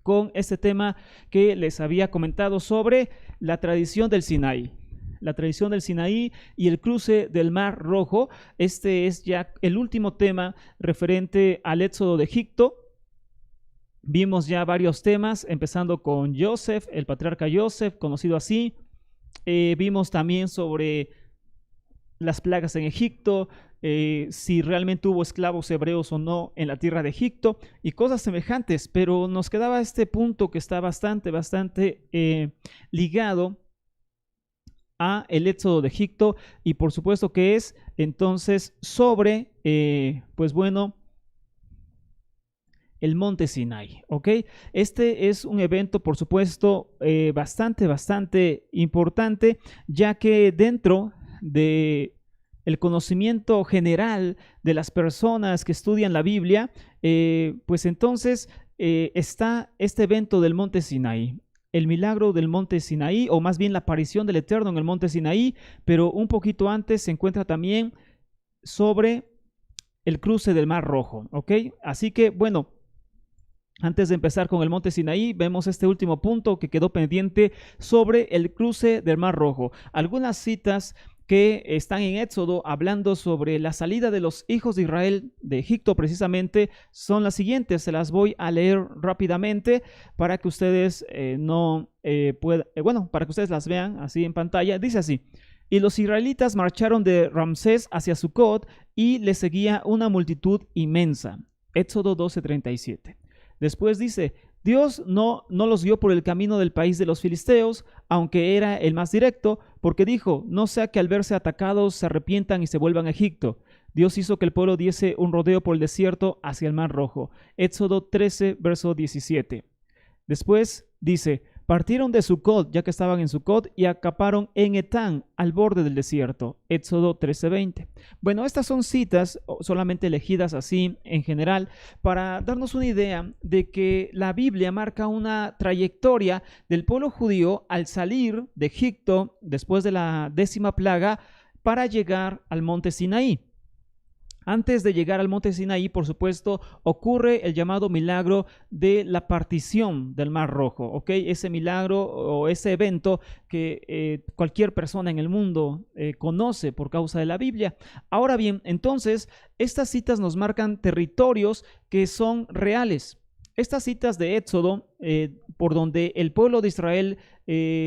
con este tema que les había comentado sobre la tradición del Sinaí. La tradición del Sinaí y el cruce del Mar Rojo. Este es ya el último tema referente al éxodo de Egipto. Vimos ya varios temas, empezando con Joseph, el patriarca Joseph, conocido así. Vimos también sobre las plagas en Egipto, si realmente hubo esclavos hebreos o no en la tierra de Egipto y cosas semejantes, pero nos quedaba este punto que está bastante ligado a el éxodo de Egipto y por supuesto que es entonces sobre, pues bueno, el monte Sinai, ¿ok? Este es un evento, por supuesto, bastante importante, ya que dentro de el conocimiento general de las personas que estudian la Biblia, pues entonces está este evento del monte Sinai, el milagro del monte Sinaí, o más bien la aparición del Eterno en el monte Sinaí, pero un poquito antes se encuentra también sobre el cruce del Mar Rojo, ¿ok? Así que, bueno, antes de empezar con el monte Sinaí, vemos este último punto que quedó pendiente sobre el cruce del Mar Rojo. Algunas citas que están en Éxodo hablando sobre la salida de los hijos de Israel de Egipto precisamente son las siguientes. Se las voy a leer rápidamente para que ustedes para que ustedes las vean así en pantalla. Dice así: y los israelitas marcharon de Ramsés hacia Sucot y les seguía una multitud inmensa. Éxodo 12:37. Después dice: Dios no los guió por el camino del país de los filisteos, aunque era el más directo, porque dijo: no sea que al verse atacados se arrepientan y se vuelvan a Egipto. Dios hizo que el pueblo diese un rodeo por el desierto hacia el Mar Rojo. Éxodo 13, verso 17. Después dice: partieron de Sucot, ya que estaban en Sucot, y acamparon en Etán, al borde del desierto. Éxodo 13:20. Bueno, estas son citas solamente elegidas así en general para darnos una idea de que la Biblia marca una trayectoria del pueblo judío al salir de Egipto después de la 10ª plaga para llegar al monte Sinaí. Antes de llegar al monte Sinaí, por supuesto, ocurre el llamado milagro de la partición del Mar Rojo, ¿ok? Ese milagro o ese evento que cualquier persona en el mundo conoce por causa de la Biblia. Ahora bien, entonces, estas citas nos marcan territorios que son reales. Estas citas de Éxodo, por donde el pueblo de Israel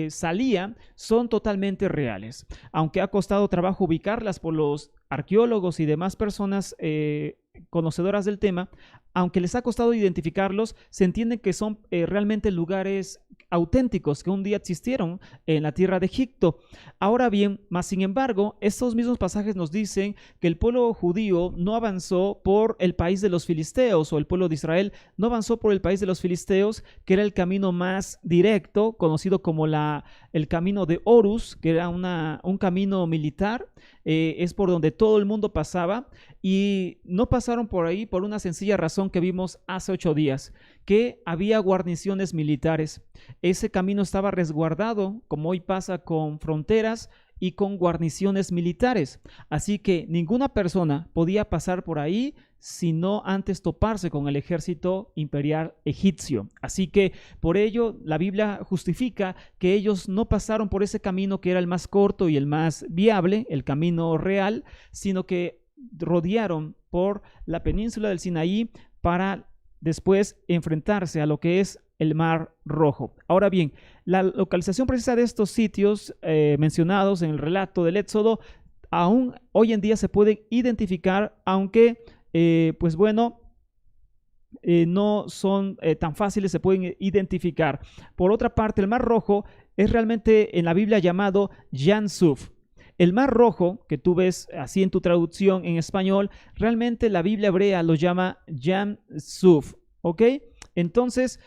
salía, son totalmente reales. Aunque ha costado trabajo ubicarlas por los arqueólogos y demás personas conocedoras del tema, aunque les ha costado identificarlos, se entiende que son realmente lugares auténticos que un día existieron en la tierra de Egipto. Ahora bien, más sin embargo, estos mismos pasajes nos dicen que el pueblo judío no avanzó por el país de los filisteos, o el pueblo de Israel no avanzó por el país de los filisteos, que era el camino más directo, conocido como el camino de Horus, que era un camino militar, es por donde todo el mundo pasaba, y no pasaron por ahí por una sencilla razón que vimos hace 8 días, que había guarniciones militares. Ese camino estaba resguardado, como hoy pasa con fronteras y con guarniciones militares. Así que ninguna persona podía pasar por ahí sino antes toparse con el ejército imperial egipcio. Así que por ello la Biblia justifica que ellos no pasaron por ese camino que era el más corto y el más viable, el camino real, sino que rodearon por la península del Sinaí para después enfrentarse a lo que es el Mar Rojo. Ahora bien, la localización precisa de estos sitios mencionados en el relato del Éxodo aún hoy en día se pueden identificar, aunque no son tan fáciles, se pueden identificar. Por otra parte, el Mar Rojo es realmente en la Biblia llamado Yam Suf. El Mar Rojo, que tú ves así en tu traducción en español, realmente la Biblia hebrea lo llama Yam Suf, ¿ok? Entonces,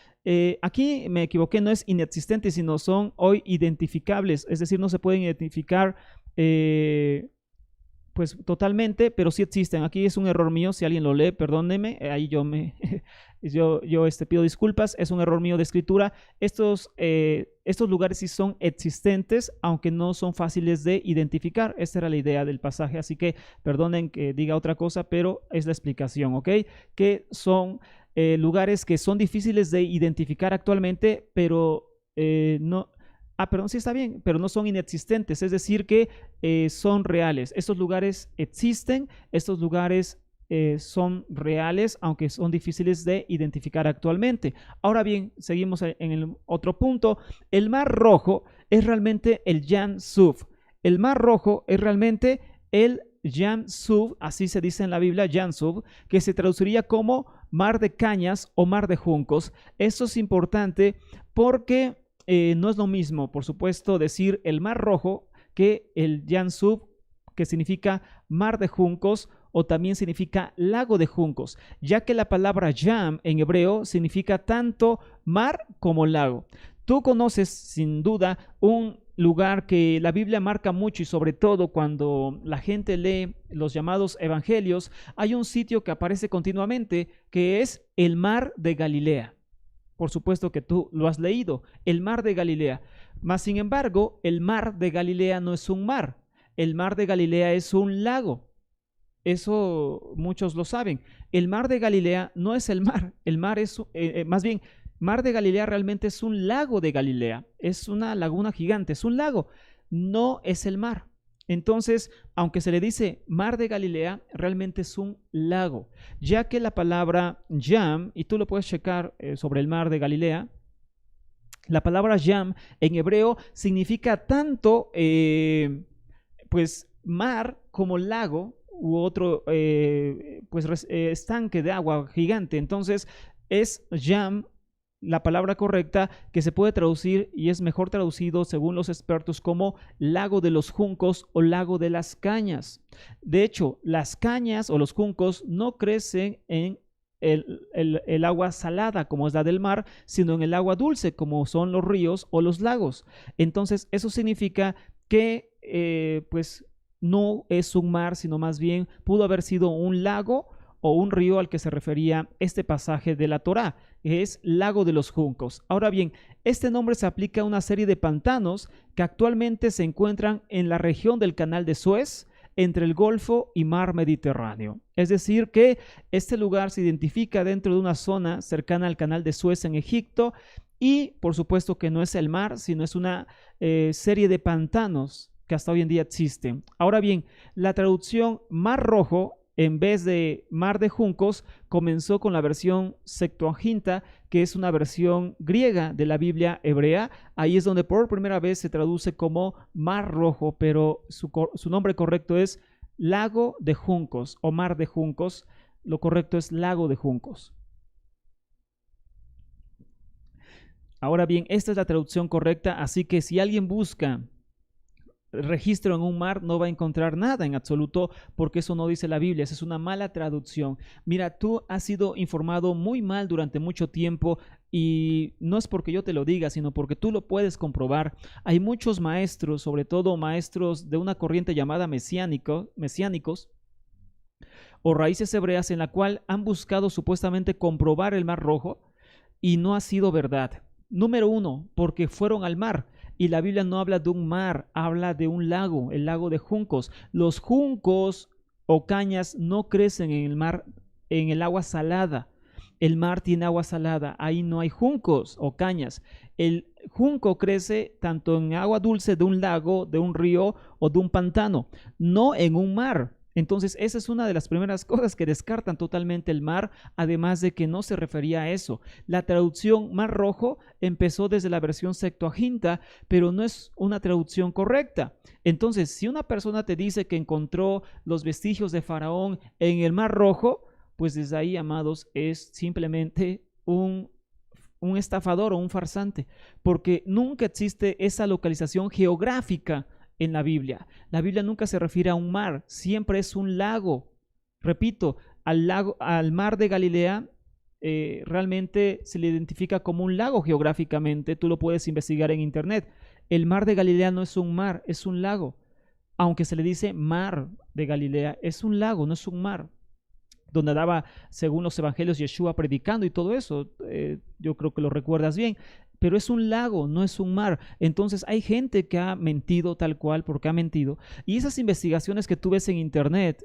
aquí me equivoqué, no es inexistente, sino son hoy identificables, es decir, no se pueden identificar pues totalmente, pero sí existen. Aquí es un error mío, si alguien lo lee, perdóneme, ahí yo pido disculpas, es un error mío de escritura. Estos lugares sí son existentes, aunque no son fáciles de identificar. Esta era la idea del pasaje, así que perdonen que diga otra cosa, pero es la explicación, ¿ok? Que son lugares que son difíciles de identificar actualmente, pero no... Ah, perdón, sí está bien, pero no son inexistentes, es decir, que son reales. Estos lugares existen, estos lugares son reales, aunque son difíciles de identificar actualmente. Ahora bien, seguimos en el otro punto. El Mar Rojo es realmente el Yam Suf. El Mar Rojo es realmente el Yam Suf, así se dice en la Biblia, Yam Suf, que se traduciría como mar de cañas o mar de juncos. Esto es importante porque no es lo mismo, por supuesto, decir el Mar Rojo que el Yam Suf, que significa mar de juncos o también significa lago de juncos, ya que la palabra Yam en hebreo significa tanto mar como lago. Tú conoces sin duda un lugar que la Biblia marca mucho y sobre todo cuando la gente lee los llamados evangelios, hay un sitio que aparece continuamente que es el Mar de Galilea. Por supuesto que tú lo has leído, el Mar de Galilea. Mas, sin embargo, el Mar de Galilea no es un mar. El Mar de Galilea es un lago. Eso muchos lo saben. El Mar de Galilea no es el mar. El mar es, más bien, Mar de Galilea realmente es un lago de Galilea. Es una laguna gigante, es un lago. No es el mar. Entonces, aunque se le dice Mar de Galilea, realmente es un lago, ya que la palabra Yam, y tú lo puedes checar sobre el Mar de Galilea, la palabra Yam en hebreo significa tanto pues mar como lago u otro estanque de agua gigante. Entonces es Yam la palabra correcta, que se puede traducir y es mejor traducido según los expertos como lago de los juncos o lago de las cañas. De hecho, las cañas o los juncos no crecen en el agua salada como es la del mar, sino en el agua dulce como son los ríos o los lagos. Entonces eso significa que pues no es un mar, sino más bien pudo haber sido un lago o un río al que se refería este pasaje de la Torá, que es Lago de los Juncos. Ahora bien, este nombre se aplica a una serie de pantanos que actualmente se encuentran en la región del Canal de Suez, entre el Golfo y Mar Mediterráneo. Es decir, que este lugar se identifica dentro de una zona cercana al Canal de Suez en Egipto y por supuesto que no es el mar, sino es una serie de pantanos que hasta hoy en día existen. Ahora bien, la traducción Mar Rojo en vez de Mar de Juncos, comenzó con la versión Septuaginta, que es una versión griega de la Biblia hebrea. Ahí es donde por primera vez se traduce como Mar Rojo, pero su nombre correcto es Lago de Juncos o Mar de Juncos. Lo correcto es Lago de Juncos. Ahora bien, esta es la traducción correcta, así que si alguien busca registro en un mar, no va a encontrar nada en absoluto, porque eso no dice la Biblia, esa es una mala traducción. Mira, tú has sido informado muy mal durante mucho tiempo y no es porque yo te lo diga, sino porque tú lo puedes comprobar. Hay muchos maestros, sobre todo maestros de una corriente llamada mesiánicos o raíces hebreas, en la cual han buscado supuestamente comprobar el Mar Rojo y no ha sido verdad. Número uno, porque fueron al mar. Y la Biblia no habla de un mar, habla de un lago, el lago de juncos. Los juncos o cañas no crecen en el mar, en el agua salada. El mar tiene agua salada, ahí no hay juncos o cañas. El junco crece tanto en agua dulce de un lago, de un río o de un pantano, no en un mar. Entonces, esa es una de las primeras cosas que descartan totalmente el mar, además de que no se refería a eso. La traducción Mar Rojo empezó desde la versión Septuaginta, pero no es una traducción correcta. Entonces, si una persona te dice que encontró los vestigios de Faraón en el Mar Rojo, pues desde ahí, amados, es simplemente un estafador o un farsante, porque nunca existe esa localización geográfica en la Biblia. La Biblia nunca se refiere a un mar, siempre es un lago. Repito, al mar de Galilea realmente se le identifica como un lago geográficamente. Tú lo puedes investigar en internet. El mar de Galilea no es un mar, es un lago. Aunque se le dice mar de Galilea, es un lago, no es un mar. Donde daba, según los evangelios, Yeshua predicando y todo eso. Yo creo que lo recuerdas bien. Pero es un lago, no es un mar. Entonces hay gente que ha mentido tal cual porque ha mentido. Y esas investigaciones que tú ves en internet,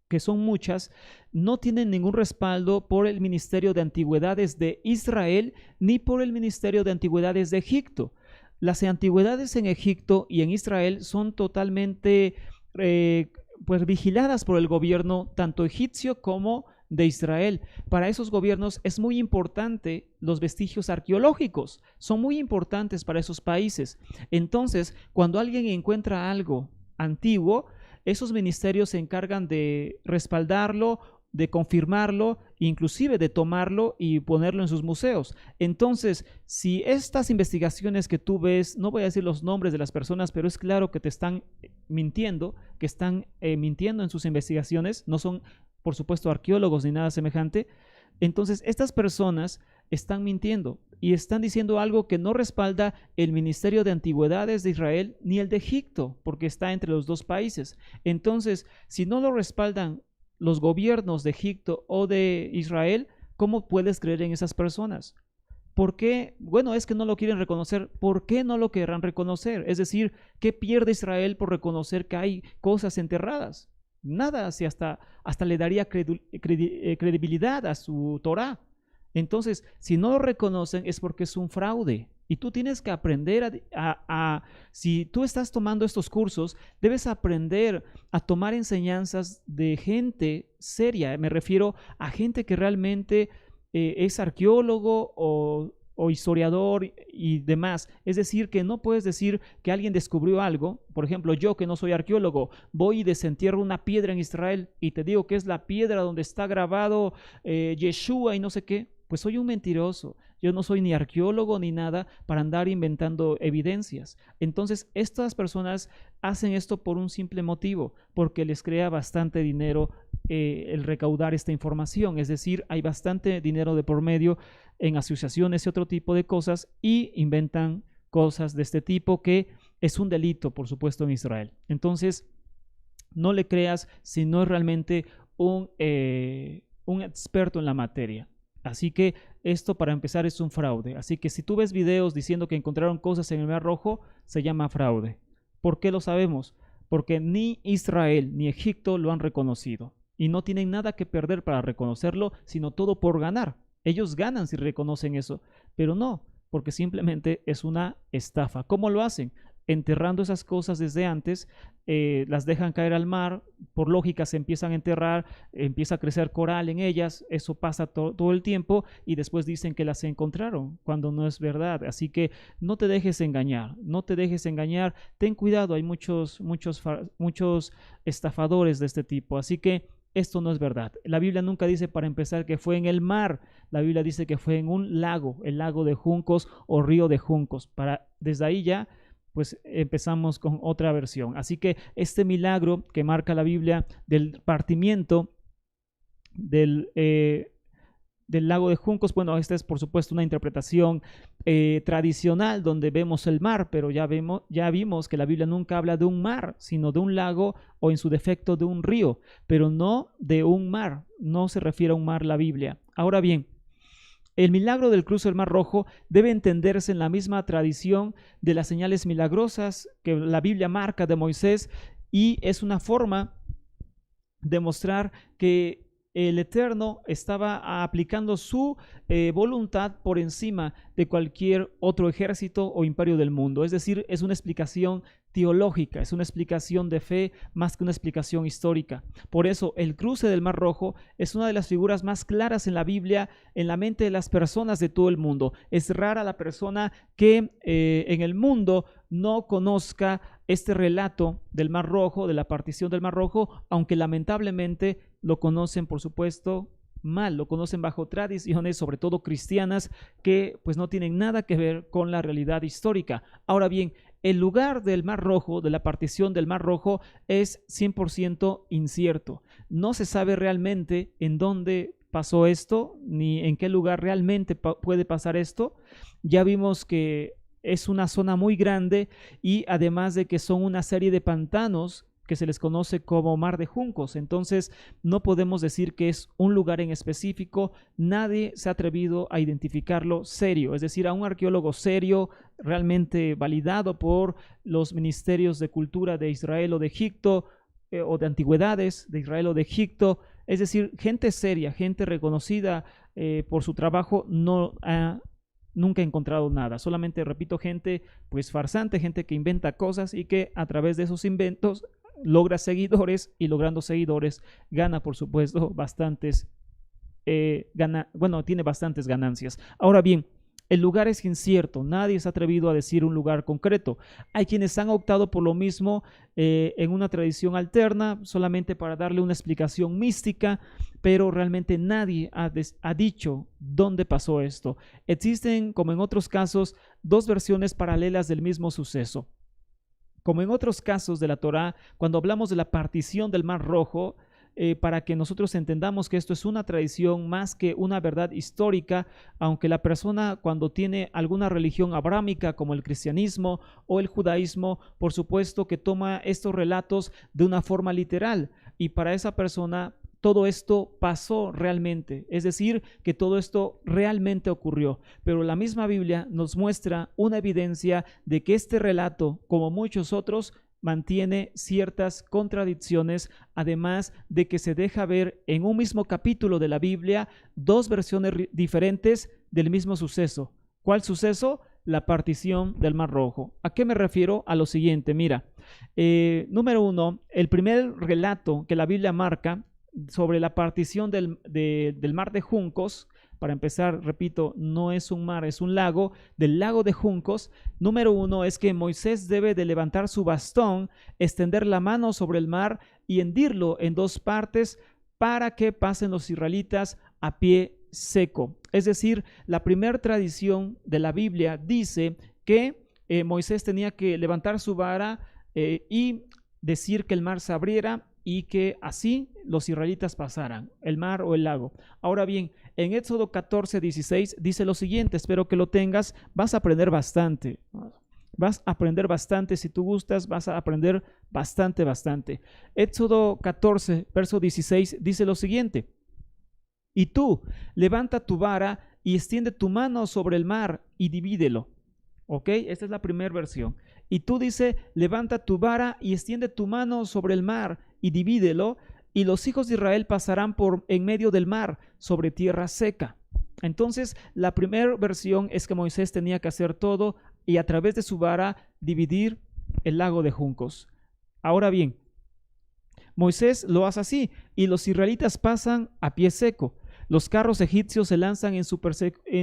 que son muchas, no tienen ningún respaldo por el Ministerio de Antigüedades de Israel ni por el Ministerio de Antigüedades de Egipto. Las antigüedades en Egipto y en Israel son totalmente pues vigiladas por el gobierno tanto egipcio como de Israel. Para esos gobiernos es muy importante los vestigios arqueológicos, son muy importantes para esos países. Entonces, cuando alguien encuentra algo antiguo, esos ministerios se encargan de respaldarlo, de confirmarlo, inclusive de tomarlo y ponerlo en sus museos. Entonces, si estas investigaciones que tú ves, no voy a decir los nombres de las personas, pero es claro que te están mintiendo, que están mintiendo en sus investigaciones, no son, por supuesto, arqueólogos ni nada semejante. Entonces, estas personas están mintiendo y están diciendo algo que no respalda el Ministerio de Antigüedades de Israel ni el de Egipto, porque está entre los dos países. Entonces, si no lo respaldan los gobiernos de Egipto o de Israel, ¿cómo puedes creer en esas personas? ¿Por qué? Bueno, es que no lo quieren reconocer. ¿Por qué no lo querrán reconocer? Es decir, ¿qué pierde Israel por reconocer que hay cosas enterradas? Nada, si hasta le daría credibilidad a su Torá. Entonces, si no lo reconocen es porque es un fraude. Y tú tienes que aprender si tú estás tomando estos cursos, debes aprender a tomar enseñanzas de gente seria. Me refiero a gente que realmente es arqueólogo o historiador y demás. Es decir, que no puedes decir que alguien descubrió algo. Por ejemplo, yo que no soy arqueólogo, voy y desentierro una piedra en Israel y te digo que es la piedra donde está grabado Yeshua y no sé qué. Pues soy un mentiroso. Yo no soy ni arqueólogo ni nada para andar inventando evidencias. Entonces, estas personas hacen esto por un simple motivo, porque les crea bastante dinero el recaudar esta información. Es decir, hay bastante dinero de por medio en asociaciones y otro tipo de cosas y inventan cosas de este tipo que es un delito, por supuesto, en Israel. Entonces, no le creas si no es realmente un experto en la materia. Así que esto para empezar es un fraude. Así que si tú ves videos diciendo que encontraron cosas en el Mar Rojo, se llama fraude. ¿Por qué lo sabemos? Porque ni Israel ni Egipto lo han reconocido y no tienen nada que perder para reconocerlo, sino todo por ganar. Ellos ganan si reconocen eso, pero no, porque simplemente es una estafa. ¿Cómo lo hacen? Enterrando esas cosas desde antes, las dejan caer al mar, por lógica se empiezan a enterrar, empieza a crecer coral en ellas, eso pasa todo el tiempo y después dicen que las encontraron, cuando no es verdad. Así que no te dejes engañar, no te dejes engañar, ten cuidado, hay muchos estafadores de este tipo, así que esto no es verdad. La Biblia nunca dice, para empezar, que fue en el mar. La Biblia dice que fue en un lago, el lago de juncos o río de juncos. Desde ahí ya pues empezamos con otra versión. Así que este milagro que marca la Biblia del partimiento del lago de juncos, bueno, esta es por supuesto una interpretación tradicional donde vemos el mar, pero ya vimos que la Biblia nunca habla de un mar, sino de un lago o en su defecto de un río, pero no de un mar, no se refiere a un mar la Biblia. Ahora bien, el milagro del cruce del Mar Rojo debe entenderse en la misma tradición de las señales milagrosas que la Biblia marca de Moisés y es una forma de mostrar que el Eterno estaba aplicando su voluntad por encima de cualquier otro ejército o imperio del mundo. Es decir, es una explicación teológica, es una explicación de fe más que una explicación histórica. Por eso, el cruce del Mar Rojo es una de las figuras más claras en la Biblia, en la mente de las personas de todo el mundo. Es rara la persona que en el mundo no conozca este relato del Mar Rojo, de la partición del Mar Rojo, aunque lamentablemente lo conocen, por supuesto, mal, lo conocen bajo tradiciones, sobre todo cristianas, que pues no tienen nada que ver con la realidad histórica. Ahora bien, el lugar del Mar Rojo, de la partición del Mar Rojo, es 100% incierto. No se sabe realmente en dónde pasó esto, ni en qué lugar realmente puede pasar esto. Ya vimos que es una zona muy grande y además de que son una serie de pantanos que se les conoce como Mar de Juncos. Entonces, no podemos decir que es un lugar en específico. Nadie se ha atrevido a identificarlo serio, es decir, a un arqueólogo serio, realmente validado por los ministerios de cultura de Israel o de Egipto. o de antigüedades de Israel o de Egipto, es decir, gente seria, gente reconocida por su trabajo, nunca ha encontrado nada. Solamente, repito, gente pues farsante, gente que inventa cosas y que a través de esos inventos logra seguidores, y logrando seguidores gana, por supuesto, tiene bastantes ganancias. Ahora bien, el lugar es incierto, nadie se ha atrevido a decir un lugar concreto. Hay quienes han optado por lo mismo en una tradición alterna, solamente para darle una explicación mística, pero realmente nadie ha dicho dónde pasó esto. Existen, como en otros casos, dos versiones paralelas del mismo suceso. Como en otros casos de la Torá, cuando hablamos de la partición del Mar Rojo, para que nosotros entendamos que esto es una tradición más que una verdad histórica, aunque la persona, cuando tiene alguna religión abrámica como el cristianismo o el judaísmo, por supuesto que toma estos relatos de una forma literal, y para esa persona todo esto pasó realmente, es decir, que todo esto realmente ocurrió. Pero la misma Biblia nos muestra una evidencia de que este relato, como muchos otros, mantiene ciertas contradicciones, además de que se deja ver en un mismo capítulo de la Biblia dos versiones diferentes del mismo suceso. ¿Cuál suceso? La partición del Mar Rojo. ¿A qué me refiero? A lo siguiente, mira, número uno, el primer relato que la Biblia marca sobre la partición del mar de Juncos. Para empezar, repito, no es un mar, es un lago, del lago de Juncos. Número uno es que Moisés debe de levantar su bastón, extender la mano sobre el mar y hendirlo en dos partes para que pasen los israelitas a pie seco. Es decir, la primera tradición de la Biblia dice que Moisés tenía que levantar su vara y decir que el mar se abriera y que así los israelitas pasaran el mar o el lago. Ahora bien, en Éxodo 14:16 dice lo siguiente, espero que lo tengas, vas a aprender bastante. Vas a aprender bastante, si tú gustas, vas a aprender bastante. Éxodo 14, verso 16 dice lo siguiente, y tú, levanta tu vara y extiende tu mano sobre el mar y divídelo. ¿Ok? Esta es la primera versión. Y tú, dice, levanta tu vara y extiende tu mano sobre el mar y divídelo, y los hijos de Israel pasarán por en medio del mar sobre tierra seca. Entonces, la primera versión es que Moisés tenía que hacer todo y a través de su vara dividir el lago de Juncos. Ahora bien, Moisés lo hace así y los israelitas pasan a pie seco. Los carros egipcios se lanzan en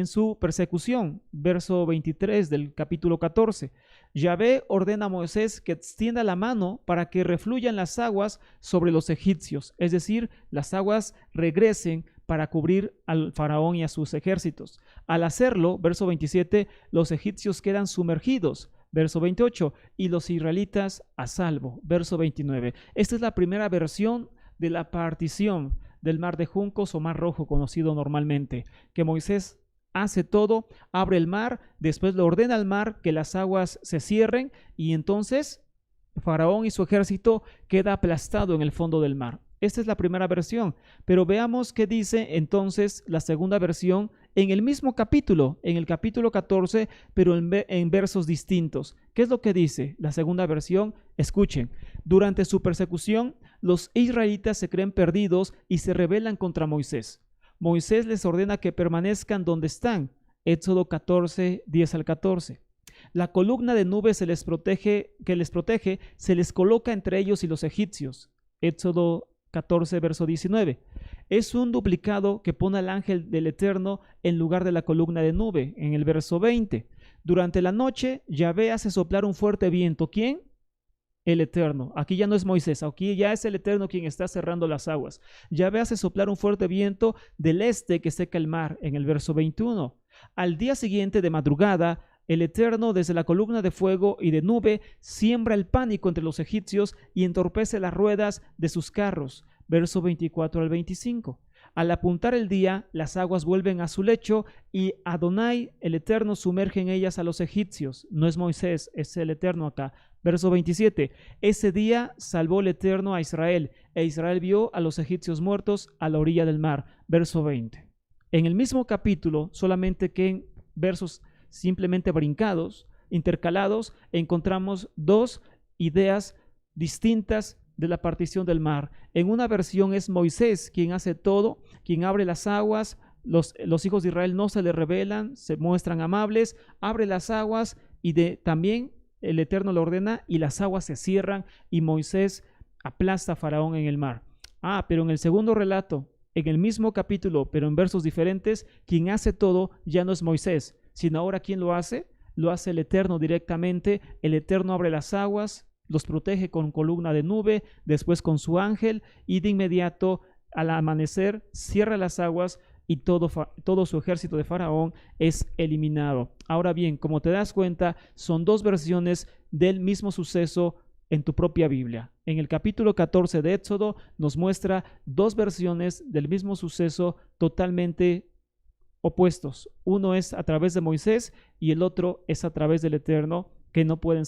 su persecución. Verso 23 del capítulo 14. Yahvé ordena a Moisés que extienda la mano para que refluyan las aguas sobre los egipcios, es decir, las aguas regresen para cubrir al faraón y a sus ejércitos. Al hacerlo, verso 27, los egipcios quedan sumergidos. Verso 28, y los israelitas a salvo. Verso 29. Esta es la primera versión de la partición del mar de Juncos o mar rojo conocido normalmente, que Moisés hace todo, abre el mar, después le ordena al mar que las aguas se cierren y entonces Faraón y su ejército queda aplastado en el fondo del mar. Esta es la primera versión, pero veamos qué dice entonces la segunda versión en el mismo capítulo, en el capítulo 14, pero en versos distintos. ¿Qué es lo que dice la segunda versión? Escuchen, durante su persecución, los israelitas se creen perdidos y se rebelan contra Moisés. Moisés les ordena que permanezcan donde están. Éxodo 14, 10 al 14. La columna de nube que les protege, se les coloca entre ellos y los egipcios. Éxodo 14, verso 19. Es un duplicado que pone al ángel del Eterno en lugar de la columna de nube, en el verso 20. Durante la noche, Yahvé hace soplar un fuerte viento. ¿Quién? El Eterno. Aquí ya no es Moisés, aquí ya es el Eterno quien está cerrando las aguas. Yahvé hace soplar un fuerte viento del este que seca el mar, en el verso 21. Al día siguiente de madrugada, el Eterno desde la columna de fuego y de nube siembra el pánico entre los egipcios y entorpece las ruedas de sus carros. Verso 24 al 25. Al apuntar el día, las aguas vuelven a su lecho y Adonai, el Eterno, sumerge en ellas a los egipcios. No es Moisés, es el Eterno acá. Verso 27. Ese día salvó el Eterno a Israel, e Israel vio a los egipcios muertos a la orilla del mar. Verso 20. En el mismo capítulo, solamente que en versos simplemente brincados, intercalados, encontramos dos ideas distintas de la partición del mar. En una versión es Moisés quien hace todo, quien abre las aguas. Los hijos de Israel no se le rebelan, se muestran amables, abre las aguas y también el Eterno lo ordena y las aguas se cierran y Moisés aplasta a Faraón en el mar. Pero en el segundo relato, en el mismo capítulo, pero en versos diferentes, quien hace todo ya no es Moisés, sino ahora ¿quién lo hace? Lo hace el Eterno directamente. El Eterno abre las aguas, los protege con columna de nube, después con su ángel y de inmediato al amanecer cierra las aguas y todo su ejército de Faraón es eliminado. Ahora bien, como te das cuenta, son dos versiones del mismo suceso en tu propia Biblia. En el capítulo 14 de Éxodo nos muestra dos versiones del mismo suceso totalmente opuestos. Uno es a través de Moisés y el otro es a través del Eterno, que no pueden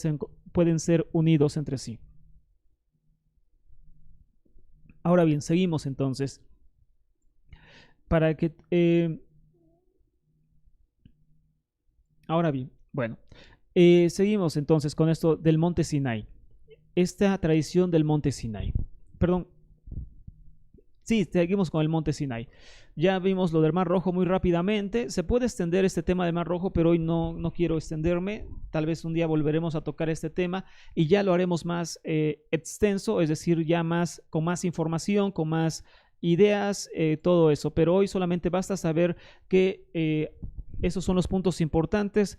ser unidos entre sí. Ahora bien, seguimos entonces. Ahora bien, bueno, seguimos entonces con esto del monte Sinai. Esta tradición del monte Sinai. Perdón. Sí, seguimos con el monte Sinai. Ya vimos lo del Mar Rojo muy rápidamente. Se puede extender este tema del Mar Rojo, pero hoy no quiero extenderme. Tal vez un día volveremos a tocar este tema y ya lo haremos más extenso, es decir, ya con más información, con más ideas, todo eso. Pero hoy solamente basta saber que esos son los puntos importantes.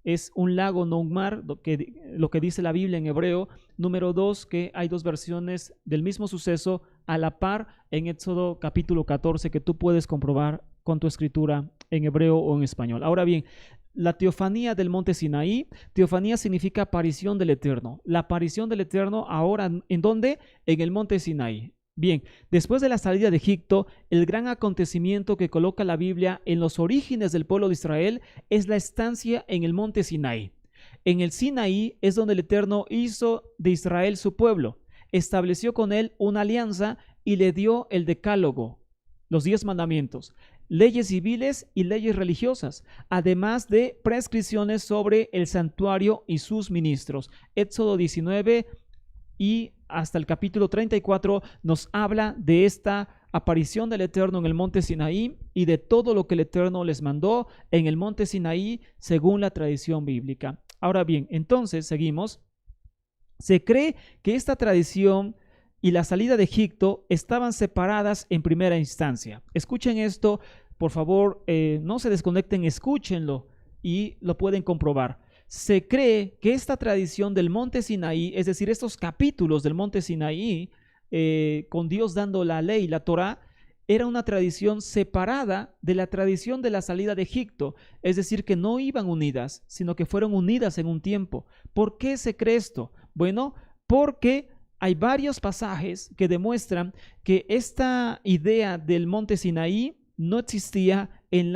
Es un lago, no un mar, lo que dice la Biblia en hebreo. Número 2, que hay dos versiones del mismo suceso a la par en Éxodo capítulo 14, que tú puedes comprobar con tu escritura en hebreo o en español. Ahora bien, la teofanía del monte Sinaí. Teofanía significa aparición del Eterno. La aparición del Eterno ahora, ¿en dónde? En el monte Sinaí. Bien, después de la salida de Egipto, el gran acontecimiento que coloca la Biblia en los orígenes del pueblo de Israel es la estancia en el monte Sinaí. En el Sinaí es donde el Eterno hizo de Israel su pueblo, estableció con él una alianza y le dio el decálogo, los 10 mandamientos, leyes civiles y leyes religiosas, además de prescripciones sobre el santuario y sus ministros. Éxodo 19 y hasta el capítulo 34 nos habla de esta aparición del Eterno en el monte Sinaí y de todo lo que el Eterno les mandó en el monte Sinaí según la tradición bíblica. Ahora bien, entonces seguimos. Se cree que esta tradición y la salida de Egipto estaban separadas en primera instancia. Escuchen esto, por favor, no se desconecten, escúchenlo y lo pueden comprobar. Se cree que esta tradición del monte Sinaí, es decir, estos capítulos del monte Sinaí, con Dios dando la ley, la Torá, era una tradición separada de la tradición de la salida de Egipto, es decir, que no iban unidas, sino que fueron unidas en un tiempo. ¿Por qué se cree esto? Bueno, porque hay varios pasajes que demuestran que esta idea del monte Sinaí no existía en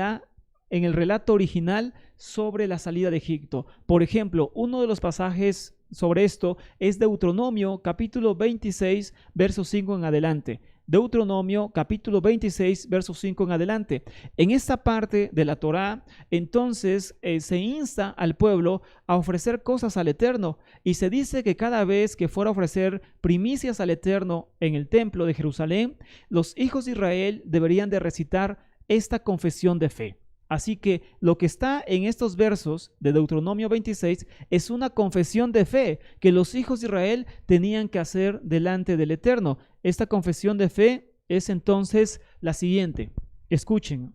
el relato original sobre la salida de Egipto. Por ejemplo, uno de los pasajes sobre esto es Deuteronomio capítulo 26, verso 5 en adelante. Deuteronomio capítulo 26, verso 5 en adelante. En esta parte de la Torá, entonces se insta al pueblo a ofrecer cosas al Eterno y se dice que cada vez que fuera a ofrecer primicias al Eterno en el templo de Jerusalén, los hijos de Israel deberían de recitar esta confesión de fe. Así que lo que está en estos versos de Deuteronomio 26 es una confesión de fe que los hijos de Israel tenían que hacer delante del Eterno. Esta confesión de fe es entonces la siguiente. Escuchen.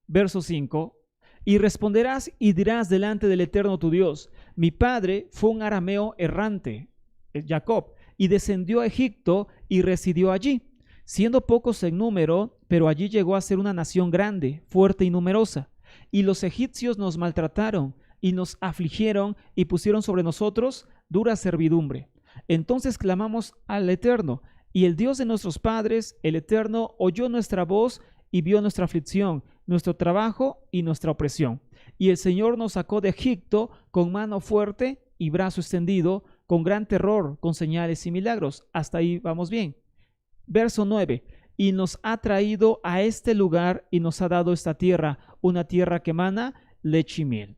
Verso 5. Y responderás y dirás delante del Eterno tu Dios: mi padre fue un arameo errante, Jacob, y descendió a Egipto y residió allí, siendo pocos en número, pero allí llegó a ser una nación grande, fuerte y numerosa. Y los egipcios nos maltrataron y nos afligieron y pusieron sobre nosotros dura servidumbre. Entonces clamamos al Eterno, y el Dios de nuestros padres, el Eterno, oyó nuestra voz y vio nuestra aflicción, nuestro trabajo y nuestra opresión. Y el Señor nos sacó de Egipto con mano fuerte y brazo extendido, con gran terror, con señales y milagros. Hasta ahí vamos bien. Verso 9. Y nos ha traído a este lugar y nos ha dado esta tierra, una tierra que emana leche y miel.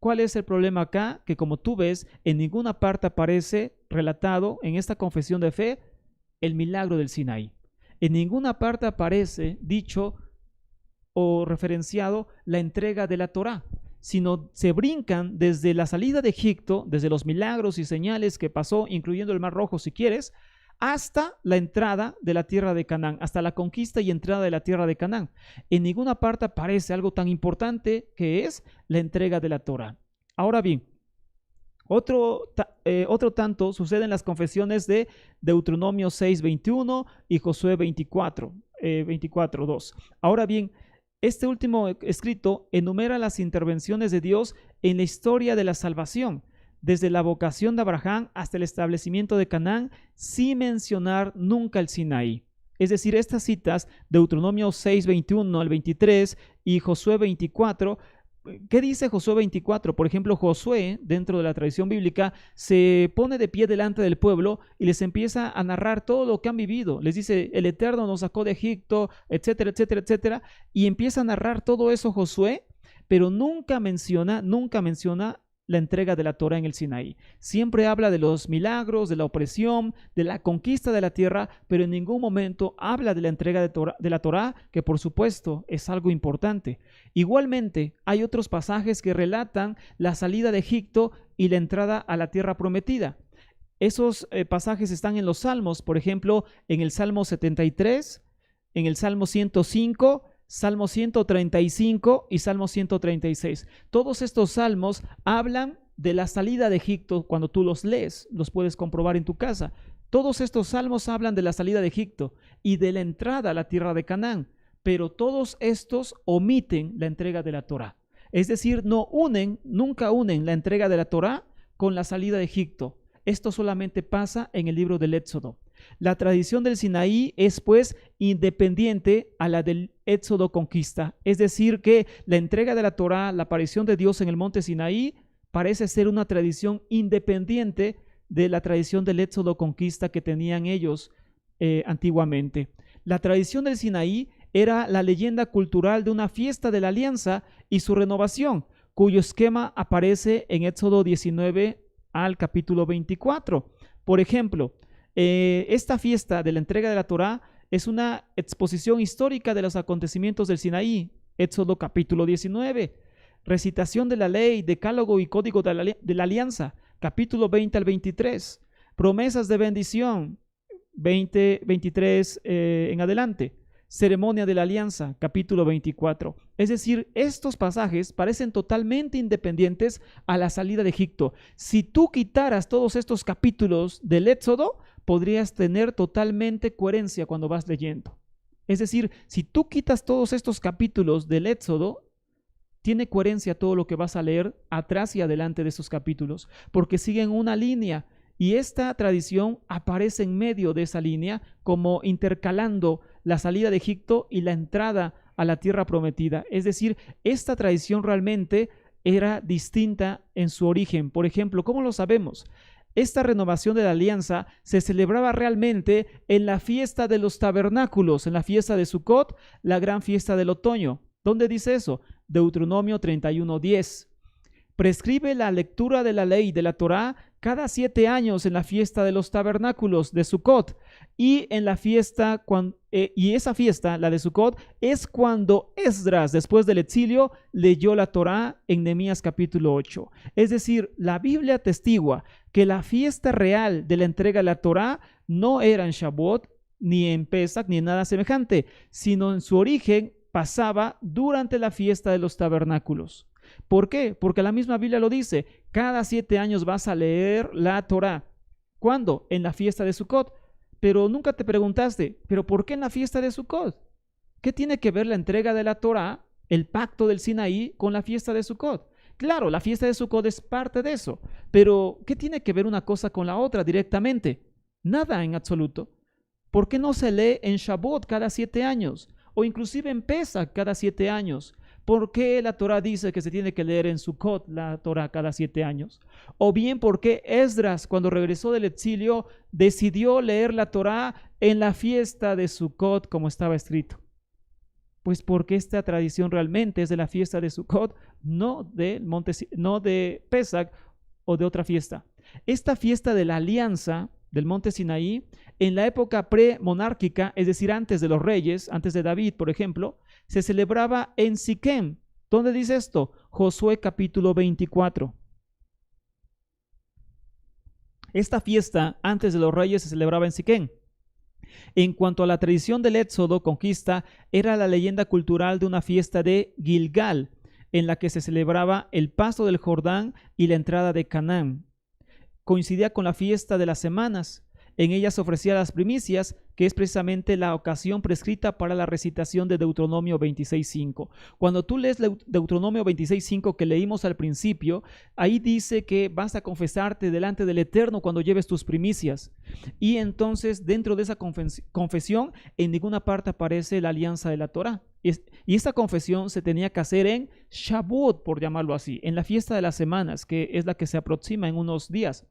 ¿Cuál es el problema acá? Que como tú ves, en ninguna parte aparece relatado en esta confesión de fe el milagro del Sinaí. En ninguna parte aparece dicho o referenciado la entrega de la Torá, sino se brincan desde la salida de Egipto, desde los milagros y señales que pasó, incluyendo el Mar Rojo si quieres, hasta la entrada de la tierra de Canaán, hasta la conquista y entrada de la tierra de Canaán. En ninguna parte aparece algo tan importante que es la entrega de la Torá. Ahora bien, otro tanto sucede en las confesiones de Deuteronomio 6:21 y Josué 24:2. Ahora bien, este último escrito enumera las intervenciones de Dios en la historia de la salvación, desde la vocación de Abraham hasta el establecimiento de Canaán, sin mencionar nunca el Sinaí. Es decir, estas citas, Deuteronomio 6:21 al 23 y Josué 24, ¿qué dice Josué 24? Por ejemplo, Josué, dentro de la tradición bíblica, se pone de pie delante del pueblo y les empieza a narrar todo lo que han vivido. Les dice, el Eterno nos sacó de Egipto, etcétera, etcétera, etcétera. Y empieza a narrar todo eso Josué, pero nunca menciona la entrega de la Torá en el Sinaí. Siempre habla de los milagros, de la opresión, de la conquista de la tierra, pero en ningún momento habla de la entrega de la Torá, que por supuesto es algo importante. Igualmente, hay otros pasajes que relatan la salida de Egipto y la entrada a la tierra prometida. Esos pasajes están en los Salmos, por ejemplo, en el Salmo 73, en el Salmo 105, Salmo 135 y Salmo 136. Todos estos salmos hablan de la salida de Egipto. Cuando tú los lees, los puedes comprobar en tu casa. Todos estos salmos hablan de la salida de Egipto y de la entrada a la tierra de Canaán, pero todos estos omiten la entrega de la Torá. Es decir, nunca unen la entrega de la Torá con la salida de Egipto. Esto solamente pasa en el libro del Éxodo. La tradición del Sinaí es pues independiente a la del Éxodo conquista. Es decir, que la entrega de la Torá, la aparición de Dios en el monte Sinaí, parece ser una tradición independiente de la tradición del Éxodo conquista que tenían ellos antiguamente. La tradición del Sinaí era la leyenda cultural de una fiesta de la alianza y su renovación, cuyo esquema aparece en Éxodo 19 al capítulo 24. Por ejemplo, esta fiesta de la entrega de la Torá es una exposición histórica de los acontecimientos del Sinaí. Éxodo capítulo 19, recitación de la ley, decálogo y código de la alianza, capítulo 20 al 23, promesas de bendición, 23 en adelante, ceremonia de la alianza, capítulo 24. Es decir, estos pasajes parecen totalmente independientes a la salida de Egipto. Si tú quitaras todos estos capítulos del Éxodo, podrías tener totalmente coherencia cuando vas leyendo. Es decir, si tú quitas todos estos capítulos del Éxodo, tiene coherencia todo lo que vas a leer atrás y adelante de esos capítulos, porque siguen una línea y esta tradición aparece en medio de esa línea como intercalando la salida de Egipto y la entrada a la tierra prometida. Es decir, esta tradición realmente era distinta en su origen. Por ejemplo, ¿cómo lo sabemos? Esta renovación de la alianza se celebraba realmente en la fiesta de los tabernáculos, en la fiesta de Sucot, la gran fiesta del otoño. ¿Dónde dice eso? Deuteronomio 31:10. Prescribe la lectura de la ley de la Torá cada 7 años en la fiesta de los tabernáculos de Sucot y en la fiesta y esa fiesta, la de Sucot, es cuando Esdras, después del exilio, leyó la Torá en Nehemías capítulo 8. Es decir, la Biblia atestigua que la fiesta real de la entrega de la Torá no era en Shavuot, ni en Pesach, ni en nada semejante, sino en su origen pasaba durante la fiesta de los tabernáculos. ¿Por qué? Porque la misma Biblia lo dice, cada 7 años vas a leer la Torá. ¿Cuándo? En la fiesta de Sucot. Pero nunca te preguntaste, ¿pero por qué en la fiesta de Sucot? ¿Qué tiene que ver la entrega de la Torá, el pacto del Sinaí, con la fiesta de Sucot? Claro, la fiesta de Sucot es parte de eso, pero ¿qué tiene que ver una cosa con la otra directamente? Nada en absoluto. ¿Por qué no se lee en Shavuot cada 7 años? O inclusive en Pesach cada 7 años. ¿Por qué la Torá dice que se tiene que leer en Sucot la Torá cada 7 años? O bien, ¿por qué Esdras, cuando regresó del exilio, decidió leer la Torá en la fiesta de Sucot como estaba escrito? Pues porque esta tradición realmente es de la fiesta de Sukkot, no de Pesach o de otra fiesta. Esta fiesta de la alianza del monte Sinaí, en la época premonárquica, es decir, antes de los reyes, antes de David, por ejemplo, se celebraba en Siquem. ¿Dónde dice esto? Josué capítulo 24. Esta fiesta antes de los reyes se celebraba en Siquem. En cuanto a la tradición del éxodo, conquista, era la leyenda cultural de una fiesta de Gilgal, en la que se celebraba el paso del Jordán y la entrada de Canaán. Coincidía con la fiesta de las semanas. En ella se ofrecían las primicias, que es precisamente la ocasión prescrita para la recitación de Deuteronomio 26.5. Cuando tú lees Deuteronomio 26.5 que leímos al principio, ahí dice que vas a confesarte delante del Eterno cuando lleves tus primicias. Y entonces dentro de esa confesión en ninguna parte aparece la alianza de la Torá. Y esta confesión se tenía que hacer en Shavuot, por llamarlo así, en la fiesta de las semanas, que es la que se aproxima en unos días.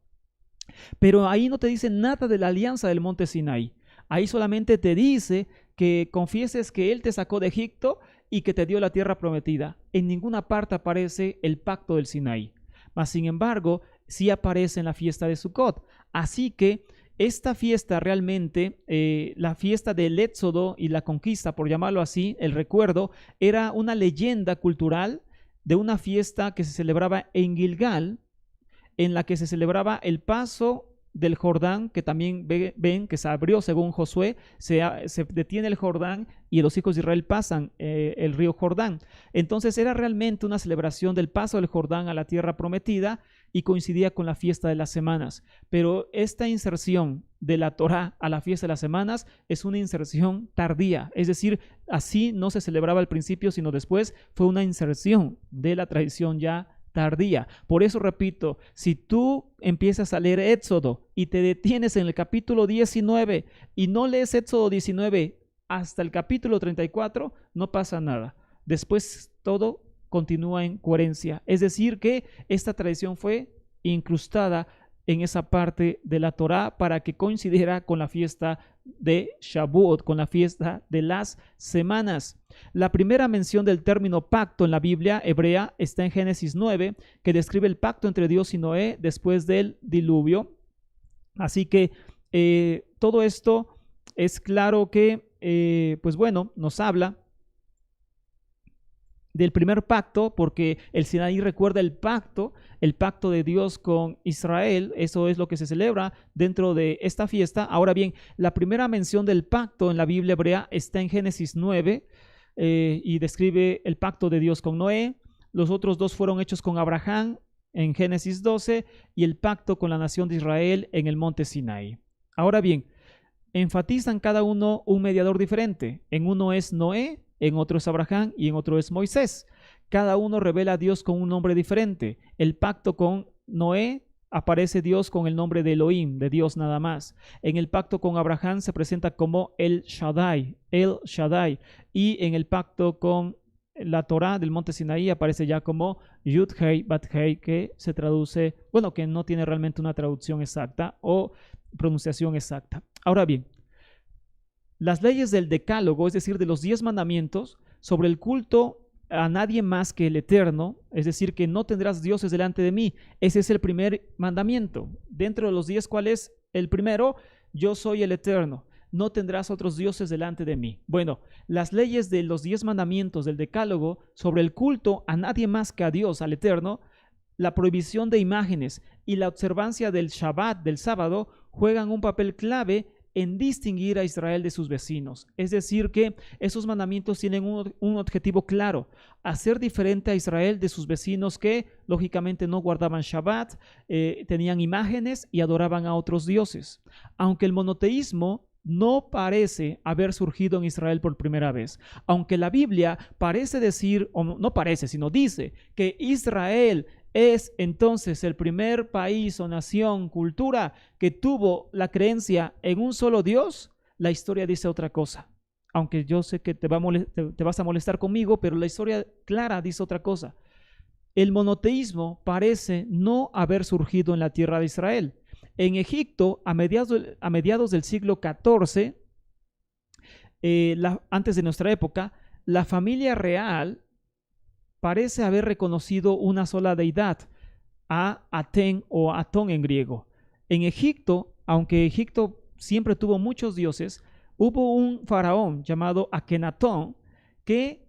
Pero ahí no te dice nada de la alianza del monte Sinaí. Ahí solamente te dice que confieses que Él te sacó de Egipto y que te dio la tierra prometida. En ninguna parte aparece el pacto del Sinaí. Mas, sin embargo, sí aparece en la fiesta de Sukkot. Así que esta fiesta realmente, la fiesta del éxodo y la conquista, por llamarlo así, el recuerdo, era una leyenda cultural de una fiesta que se celebraba en Gilgal, en la que se celebraba el paso del Jordán, que también ven que se abrió según Josué, se detiene el Jordán y los hijos de Israel pasan el río Jordán. Entonces era realmente una celebración del paso del Jordán a la tierra prometida y coincidía con la fiesta de las semanas. Pero esta inserción de la Torá a la fiesta de las semanas es una inserción tardía, es decir, así no se celebraba al principio, sino después fue una inserción de la tradición ya tardía. Por eso repito, si tú empiezas a leer Éxodo y te detienes en el capítulo 19 y no lees Éxodo 19 hasta el capítulo 34, no pasa nada. Después todo continúa en coherencia. Es decir, que esta tradición fue incrustada en esa parte de la Torá para que coincidiera con la fiesta de Shavuot, con la fiesta de las semanas. La primera mención del término pacto en la Biblia hebrea está en Génesis 9, que describe el pacto entre Dios y Noé después del diluvio. Así que todo esto es claro que, pues bueno, nos habla del primer pacto, porque el Sinaí recuerda el pacto de Dios con Israel. Eso es lo que se celebra dentro de esta fiesta. Ahora bien, la primera mención del pacto en la Biblia hebrea está en Génesis 9 y describe el pacto de Dios con Noé. Los otros dos fueron hechos con Abraham en Génesis 12 y el pacto con la nación de Israel en el monte Sinaí. Ahora bien, enfatizan cada uno un mediador diferente. En uno es Noé, en otro es Abraham y en otro es Moisés. Cada uno revela a Dios con un nombre diferente. El pacto con Noé aparece Dios con el nombre de Elohim, de Dios nada más. En el pacto con Abraham se presenta como El Shaddai. Y en el pacto con la Torá del monte Sinaí aparece ya como Yud-Hei, Bat-Hei, que se traduce, bueno, que no tiene realmente una traducción exacta o pronunciación exacta. Ahora bien, las leyes del Decálogo, es decir, de los 10 mandamientos sobre el culto a nadie más que el Eterno, es decir, que no tendrás dioses delante de mí. Ese es el primer mandamiento. Dentro de los 10, ¿cuál es el primero? Yo soy el Eterno. No tendrás otros dioses delante de mí. Bueno, las leyes de los 10 mandamientos del Decálogo sobre el culto a nadie más que a Dios, al Eterno, la prohibición de imágenes y la observancia del Shabbat, del sábado, juegan un papel clave en distinguir a Israel de sus vecinos. Es decir, que esos mandamientos tienen un objetivo claro: hacer diferente a Israel de sus vecinos que lógicamente no guardaban Shabbat, tenían imágenes y adoraban a otros dioses. Aunque el monoteísmo no parece haber surgido en Israel por primera vez, aunque la Biblia parece decir, o no parece, sino dice que Israel es entonces el primer país o nación, cultura que tuvo la creencia en un solo Dios, la historia dice otra cosa. Aunque yo sé que te vas a molestar conmigo, pero la historia clara dice otra cosa. El monoteísmo parece no haber surgido en la tierra de Israel. En Egipto, a mediados del siglo XIV, antes de nuestra época, la familia real parece haber reconocido una sola deidad, a Aten o Atón en griego. En Egipto, aunque Egipto siempre tuvo muchos dioses, hubo un faraón llamado Akenatón que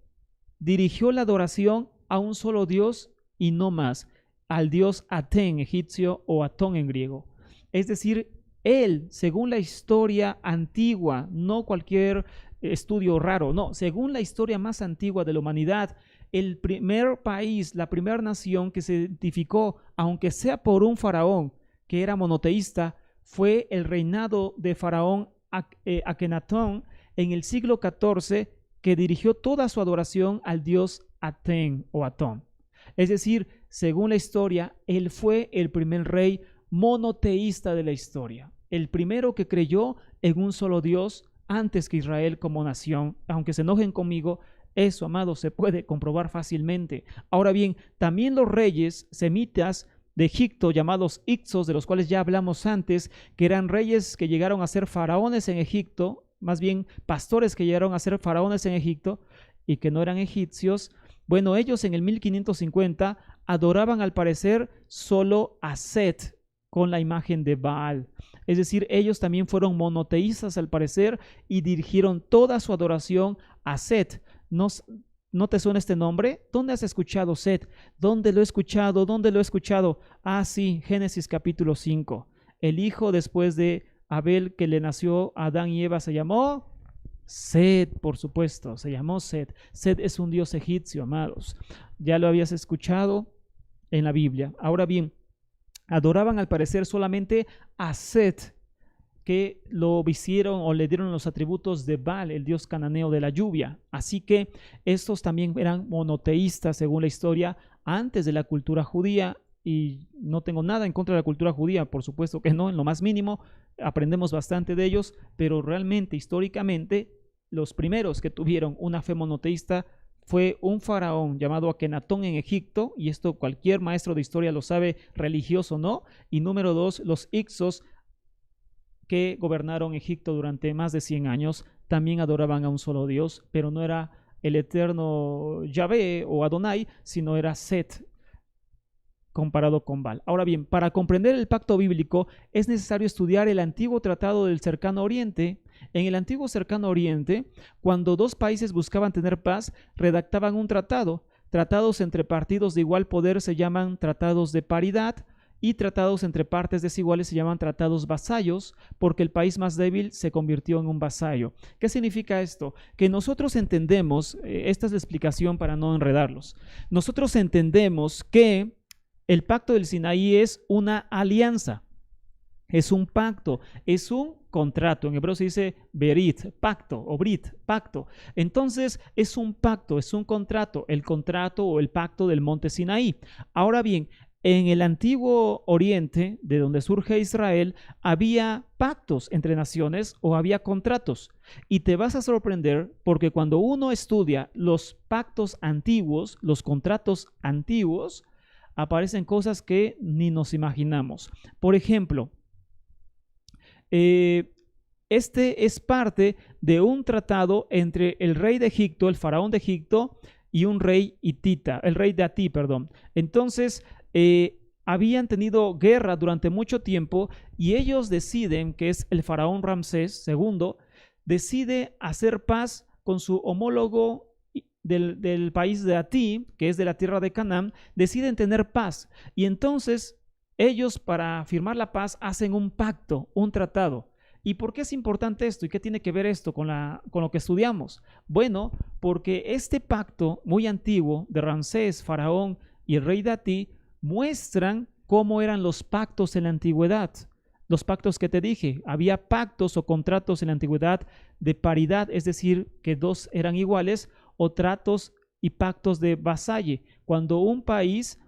dirigió la adoración a un solo dios y no más, al dios Aten egipcio o Atón en griego. Es decir, él, según la historia antigua, no cualquier estudio raro, no, según la historia más antigua de la humanidad, el primer país, la primera nación que se identificó, aunque sea por un faraón que era monoteísta, fue el reinado de faraón Akenatón en el siglo XIV, que dirigió toda su adoración al dios Aten o Atón. Es decir, según la historia, él fue el primer rey monoteísta de la historia, el primero que creyó en un solo Dios antes que Israel como nación. Aunque se enojen conmigo, eso, amados, se puede comprobar fácilmente. Ahora bien, también los reyes semitas de Egipto, llamados Hicsos, de los cuales ya hablamos antes, que eran reyes que llegaron a ser faraones en Egipto, más bien pastores que llegaron a ser faraones en Egipto y que no eran egipcios. Bueno, ellos en el 1550 adoraban al parecer solo a Set con la imagen de Baal. Es decir, ellos también fueron monoteístas al parecer y dirigieron toda su adoración a Set. ¿No te suena este nombre? ¿Dónde has escuchado Set? ¿Dónde lo he escuchado? ¿Dónde lo he escuchado? Ah, sí, Génesis capítulo 5. El hijo después de Abel que le nació a Adán y Eva se llamó Set, por supuesto, se llamó Set. Set es un dios egipcio, amados. Ya lo habías escuchado en la Biblia. Ahora bien, adoraban al parecer solamente a Set, que lo vistieron o le dieron los atributos de Baal, el dios cananeo de la lluvia. Así que estos también eran monoteístas según la historia antes de la cultura judía, y no tengo nada en contra de la cultura judía, por supuesto que no, en lo más mínimo, aprendemos bastante de ellos, pero realmente, históricamente, los primeros que tuvieron una fe monoteísta fue un faraón llamado Akenatón en Egipto, y esto cualquier maestro de historia lo sabe, religioso o no. Y número 2, los Hicsos, que gobernaron Egipto durante más de 100 años, también adoraban a un solo Dios, pero no era el eterno Yahvé o Adonai, sino era Set, comparado con Baal. Ahora bien, para comprender el pacto bíblico es necesario estudiar el antiguo tratado del Cercano Oriente. En el antiguo Cercano Oriente, cuando dos países buscaban tener paz, redactaban un tratado. Tratados entre partidos de igual poder se llaman tratados de paridad, y tratados entre partes desiguales se llaman tratados vasallos, porque el país más débil se convirtió en un vasallo. ¿Qué significa esto? Que nosotros entendemos, esta es la explicación para no enredarlos, nosotros entendemos que el pacto del Sinaí es una alianza, es un pacto, es un contrato. En hebreo se dice berit, pacto, o brit, pacto. Entonces es un pacto, es un contrato, el contrato o el pacto del monte Sinaí. Ahora bien, en el antiguo Oriente, de donde surge Israel, había pactos entre naciones o había contratos. Y te vas a sorprender porque cuando uno estudia los pactos antiguos, los contratos antiguos, aparecen cosas que ni nos imaginamos. Por ejemplo, este es parte de un tratado entre el rey de Egipto, el faraón de Egipto, y un rey hitita, el rey de Atí, perdón. Entonces, habían tenido guerra durante mucho tiempo y ellos deciden, que es el faraón Ramsés II, decide hacer paz con su homólogo del país de Atí, que es de la tierra de Canaán. Deciden tener paz y entonces ellos, para firmar la paz, hacen un pacto, un tratado. ¿Y por qué es importante esto? ¿Y qué tiene que ver esto con lo que estudiamos? Bueno, porque este pacto muy antiguo de Ramsés, faraón y el rey de Atí muestran cómo eran los pactos en la antigüedad. Los pactos que te dije, había pactos o contratos en la antigüedad de paridad, es decir, que dos eran iguales, o tratos y pactos de vasalle, cuando un país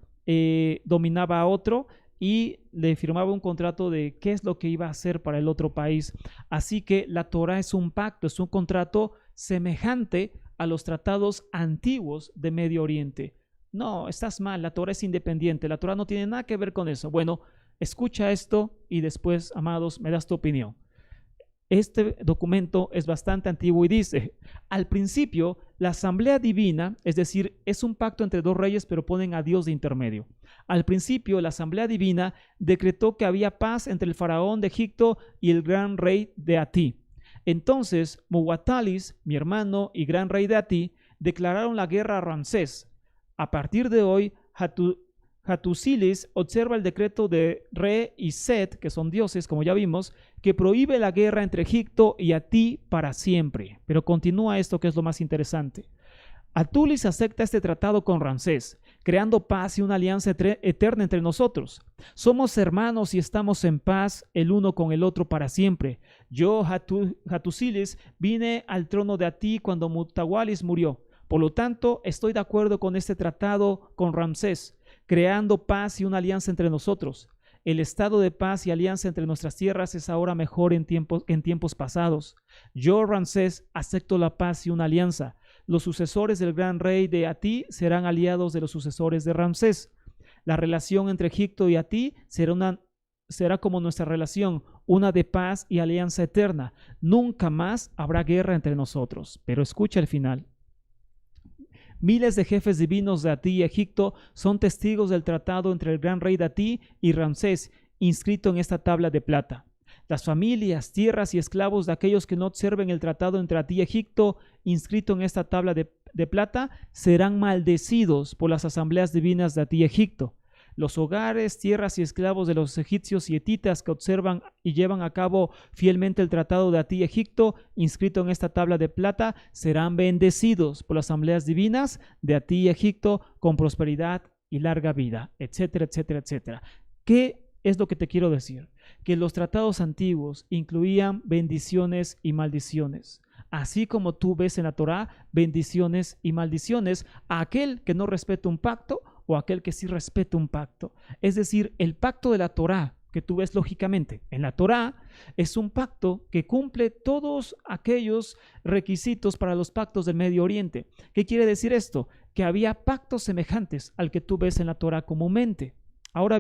dominaba a otro y le firmaba un contrato de qué es lo que iba a hacer para el otro país. Así que la Torá es un pacto, es un contrato semejante a los tratados antiguos de Medio Oriente. No, estás mal, la Torá es independiente, la Torá no tiene nada que ver con eso. Bueno, escucha esto y después, amados, me das tu opinión. Este documento es bastante antiguo y dice, al principio, la asamblea divina, es decir, es un pacto entre dos reyes, pero ponen a Dios de intermedio. Al principio, la asamblea divina decretó que había paz entre el faraón de Egipto y el gran rey de Atí. Entonces, Muwatalis, mi hermano y gran rey de Atí, declararon la guerra a Ramsés. A partir de hoy, Hattusilis observa el decreto de Re y Set, que son dioses, como ya vimos, que prohíbe la guerra entre Egipto y Atí para siempre. Pero continúa esto, que es lo más interesante. Hattusilis acepta este tratado con Ramsés, creando paz y una alianza eterna entre nosotros. Somos hermanos y estamos en paz el uno con el otro para siempre. Yo, Hattusilis, vine al trono de Atí cuando Mutawalis murió. Por lo tanto, estoy de acuerdo con este tratado con Ramsés, creando paz y una alianza entre nosotros. El estado de paz y alianza entre nuestras tierras es ahora mejor en tiempos pasados. Yo, Ramsés, acepto la paz y una alianza. Los sucesores del gran rey de Atí serán aliados de los sucesores de Ramsés. La relación entre Egipto y Atí será como nuestra relación, una de paz y alianza eterna. Nunca más habrá guerra entre nosotros. Pero escucha el final. Miles de jefes divinos de Atí y Egipto son testigos del tratado entre el gran rey de Atí y Ramsés, inscrito en esta tabla de plata. Las familias, tierras y esclavos de aquellos que no observen el tratado entre Atí y Egipto, inscrito en esta tabla de plata, serán maldecidos por las asambleas divinas de Atí y Egipto. Los hogares, tierras y esclavos de los egipcios y hetitas que observan y llevan a cabo fielmente el tratado de Atí y Egipto, inscrito en esta tabla de plata, serán bendecidos por las asambleas divinas de Atí y Egipto con prosperidad y larga vida, etcétera, etcétera, etcétera. ¿Qué es lo que te quiero decir? Que los tratados antiguos incluían bendiciones y maldiciones. Así como tú ves en la Torá bendiciones y maldiciones a aquel que no respeta un pacto o aquel que sí respeta un pacto. Es decir, el pacto de la Torá que tú ves lógicamente en la Torá es un pacto que cumple todos aquellos requisitos para los pactos del Medio Oriente. ¿Qué quiere decir esto? Que había pactos semejantes al que tú ves en la Torá comúnmente. Ahora